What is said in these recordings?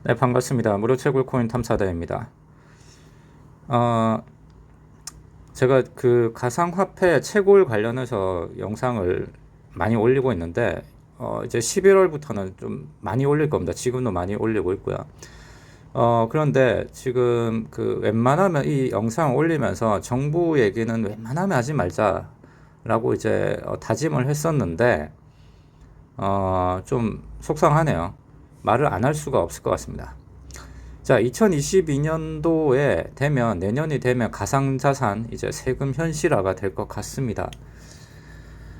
네, 반갑습니다. 무료 채굴 코인 탐사대입니다. 어, 제가 그 가상화폐 채굴 관련해서 영상을 많이 올리고 있는데, 이제 11월부터는 좀 많이 올릴 겁니다. 지금도 많이 올리고 있고요. 그런데 지금 그 웬만하면 이 영상 올리면서 정부 얘기는 웬만하면 하지 말자라고 이제 다짐을 했었는데, 좀 속상하네요. 말을 안 할 수가 없을 것 같습니다. 자, 2022년도에 되면, 내년이 되면 가상자산 이제 세금 현실화가 될 것 같습니다.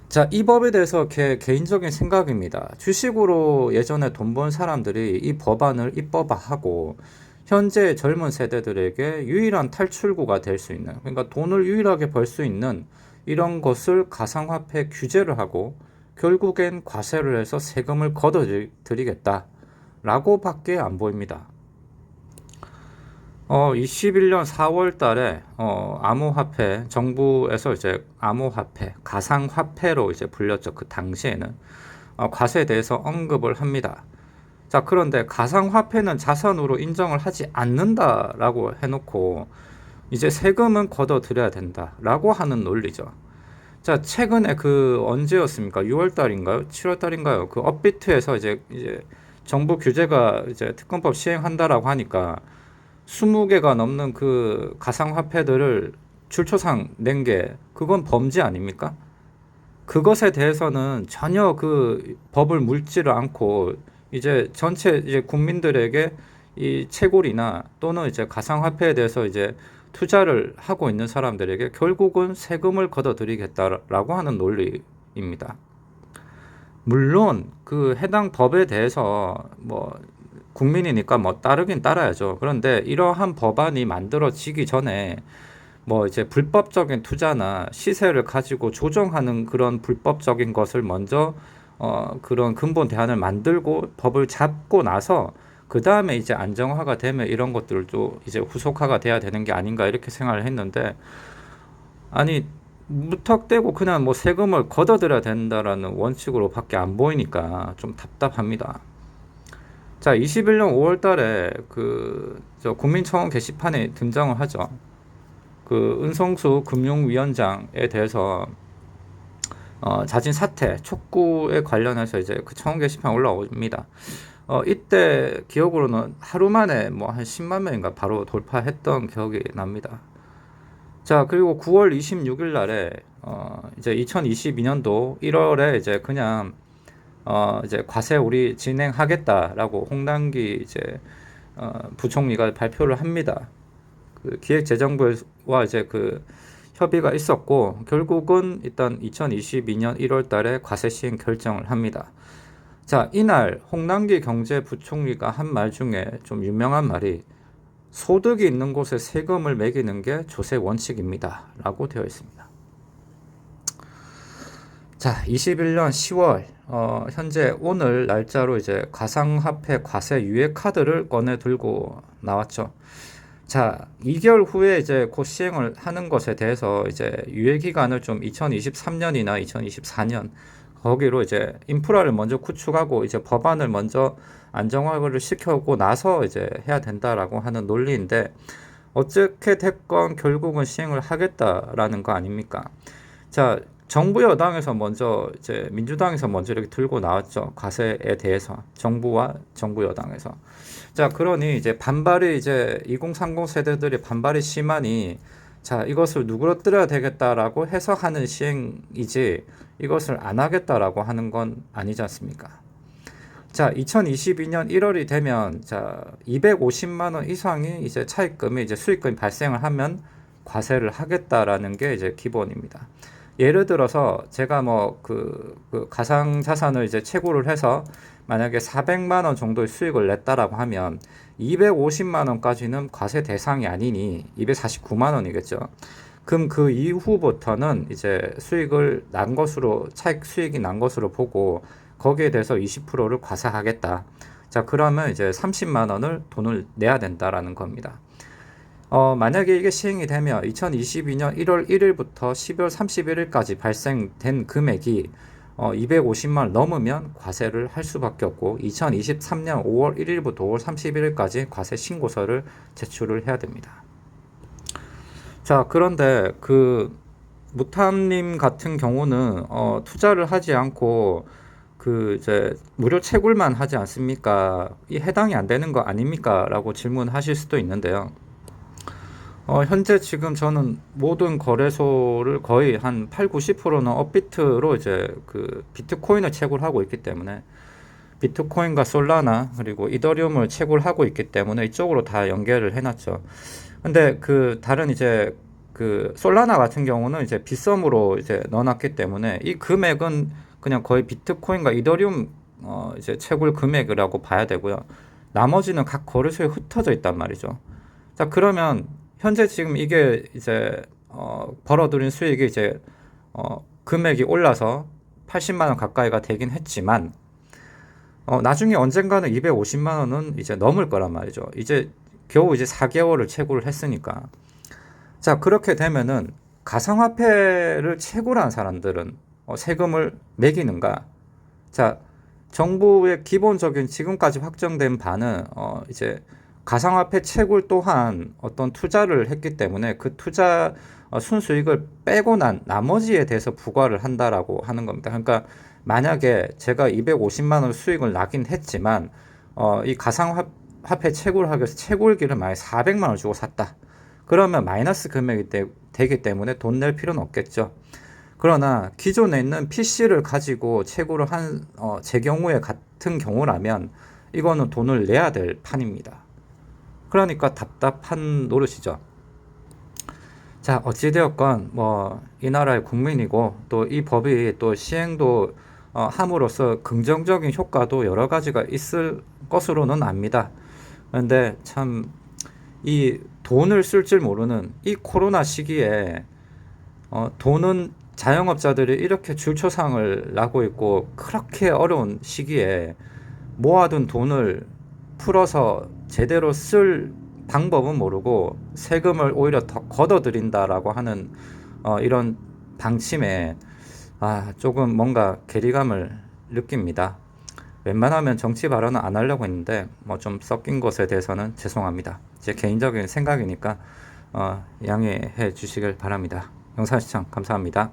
자, 이 법에 대해서 개인적인 생각입니다. 주식으로 예전에 돈 번 사람들이 이 법안을 입법화하고 현재 젊은 세대들에게 유일한 탈출구가 될 수 있는, 그러니까 돈을 유일하게 벌 수 있는 이런 것을 가상화폐 규제를 하고 결국엔 과세를 해서 세금을 걷어들이겠다라고 밖에 안 보입니다. 21년 4월 달에, 암호화폐, 정부에서 이제 암호화폐, 가상화폐로 이제 불렸죠. 그 당시에는. 과세에 대해서 언급을 합니다. 자, 그런데 가상화폐는 자산으로 인정을 하지 않는다라고 해놓고, 이제 세금은 걷어들여야 된다라고 하는 논리죠. 자, 최근에 그 언제였습니까? 6월 달인가요? 7월 달인가요? 그 업비트에서 이제 정부 규제가 이제 특검법 시행한다라고 하니까, 20개가 넘는 그 가상화폐들을 출처상 낸 게 그건 범죄 아닙니까? 그것에 대해서는 전혀 그 법을 물지를 않고 이제 전체 이제 국민들에게 이 채굴이나 또는 이제 가상화폐에 대해서 이제 투자를 하고 있는 사람들에게 결국은 세금을 걷어들이겠다라고 하는 논리입니다. 물론 그 해당 법에 대해서 뭐 국민이니까 뭐 따르긴 따라야죠. 그런데 이러한 법안이 만들어지기 전에 뭐 이제 불법적인 투자나 시세를 가지고 조정하는 그런 불법적인 것을 먼저 그런 근본 대안을 만들고 법을 잡고 나서 그 다음에 이제 안정화가 되면 이런 것들도 이제 후속화가 돼야 되는 게 아닌가 이렇게 생각을 했는데, 아니 무턱대고 그냥 뭐 세금을 걷어들여야 된다라는 원칙으로 밖에 안 보이니까 좀 답답합니다. 자, 21년 5월 달에 저 국민청원 게시판에 등장을 하죠. 그 은성수 금융위원장에 대해서 자진 사퇴 촉구에 관련해서 이제 그 청원 게시판 올라옵니다. 이때 기억으로는 하루 만에 뭐 한 10만 명인가 바로 돌파했던 기억이 납니다. 자, 그리고 9월 26일 날에 이제 2022년도 1월에 이제 그냥 이제 과세 우리 진행하겠다라고 홍남기 이제 부총리가 발표를 합니다. 그 기획재정부와 이제 그 협의가 있었고 결국은 일단 2022년 1월 달에 과세 시행 결정을 합니다. 자, 이날 홍남기 경제부총리가 한 말 중에 좀 유명한 말이 소득이 있는 곳에 세금을 매기는 게 조세 원칙입니다. 라고 되어 있습니다. 자, 21년 10월, 현재 오늘 날짜로 이제 가상화폐 과세 유예 카드를 꺼내 들고 나왔죠. 자, 2개월 후에 이제 곧 시행을 하는 것에 대해서 이제 유예 기간을 좀 2023년이나 2024년 거기로 이제 인프라를 먼저 구축하고 이제 법안을 먼저 안정화를 시켜고 나서 이제 해야 된다라고 하는 논리인데, 어떻게 됐건 결국은 시행을 하겠다라는 거 아닙니까? 자, 정부 여당에서 먼저 이제 민주당에서 먼저 이렇게 들고 나왔죠. 과세에 대해서 정부와 정부 여당에서. 자, 그러니 이제 반발이 이제 2030 세대들의 반발이 심하니 자, 이것을 누그러뜨려야 되겠다라고 해서 하는 시행이지 이것을 안 하겠다라고 하는 건 아니지 않습니까? 자, 2022년 1월이 되면 자, 250만 원 이상이 이제 차입금이 이제 수익금이 발생을 하면 과세를 하겠다라는 게 이제 기본입니다. 예를 들어서 제가 뭐 그 가상 자산을 이제 채굴을 해서 만약에 400만 원 정도의 수익을 냈다라고 하면 250만 원까지는 과세 대상이 아니니 249만 원이겠죠. 그럼 그 이후부터는 이제 수익을 난 것으로 차익 수익이 난 것으로 보고 거기에 대해서 20%를 과세하겠다. 자, 그러면 이제 30만 원을 돈을 내야 된다라는 겁니다. 만약에 이게 시행이 되면 2022년 1월 1일부터 12월 31일까지 발생된 금액이 250만 원 넘으면 과세를 할 수밖에 없고 2023년 5월 1일부터 5월 31일까지 과세 신고서를 제출을 해야 됩니다. 자, 그런데 그 무탐님 같은 경우는 투자를 하지 않고 그 이제 무료 채굴만 하지 않습니까? 이 해당이 안 되는 거 아닙니까? 라고 질문하실 수도 있는데요. 현재 지금 저는 모든 거래소를 거의 한 8, 90%는 업비트로 이제 그 비트코인을 채굴하고 있기 때문에 비트코인과 솔라나 그리고 이더리움을 채굴하고 있기 때문에 이쪽으로 다 연결을 해놨죠. 근데 그 다른 이제 그 솔라나 같은 경우는 이제 빗썸으로 이제 넣어놨기 때문에 이 금액은 그냥 거의 비트코인과 이더리움 이제 채굴 금액이라고 봐야 되고요. 나머지는 각 거래소에 흩어져 있단 말이죠. 자, 그러면 현재 지금 이게 이제 벌어들인 수익이 이제 금액이 올라서 80만 원 가까이가 되긴 했지만 나중에 언젠가는 250만 원은 이제 넘을 거란 말이죠. 이제 겨우 이제 4개월을 채굴을 했으니까. 자, 그렇게 되면은 가상화폐를 채굴한 사람들은 세금을 매기는가? 자, 정부의 기본적인 지금까지 확정된 바는 이제 가상화폐 채굴 또한 어떤 투자를 했기 때문에 그 투자 순수익을 빼고 난 나머지에 대해서 부과를 한다라고 하는 겁니다. 그러니까 만약에 제가 250만 원 수익을 나긴 했지만 이 가상화폐 채굴하기 위해서 채굴기를 만약 400만 원 주고 샀다. 그러면 마이너스 금액이 되기 때문에 돈 낼 필요는 없겠죠. 그러나 기존에 있는 PC를 가지고 채굴을 한 제 경우에 같은 경우라면 이거는 돈을 내야 될 판입니다. 그러니까 답답한 노릇이죠. 자, 어찌되었건 뭐 이 나라의 국민이고 또 이 법이 또 시행도 함으로써 긍정적인 효과도 여러 가지가 있을 것으로는 압니다. 그런데 참 이 돈을 쓸 줄 모르는 이 코로나 시기에 돈은 자영업자들이 이렇게 줄초상을 나고 있고 그렇게 어려운 시기에 모아둔 돈을 풀어서 제대로 쓸 방법은 모르고 세금을 오히려 더 걷어들인다라고 하는 이런 방침에 조금 뭔가 괴리감을 느낍니다. 웬만하면 정치 발언은 안 하려고 했는데 뭐 좀 섞인 것에 대해서는 죄송합니다. 제 개인적인 생각이니까 양해해 주시길 바랍니다. 영상 시청 감사합니다.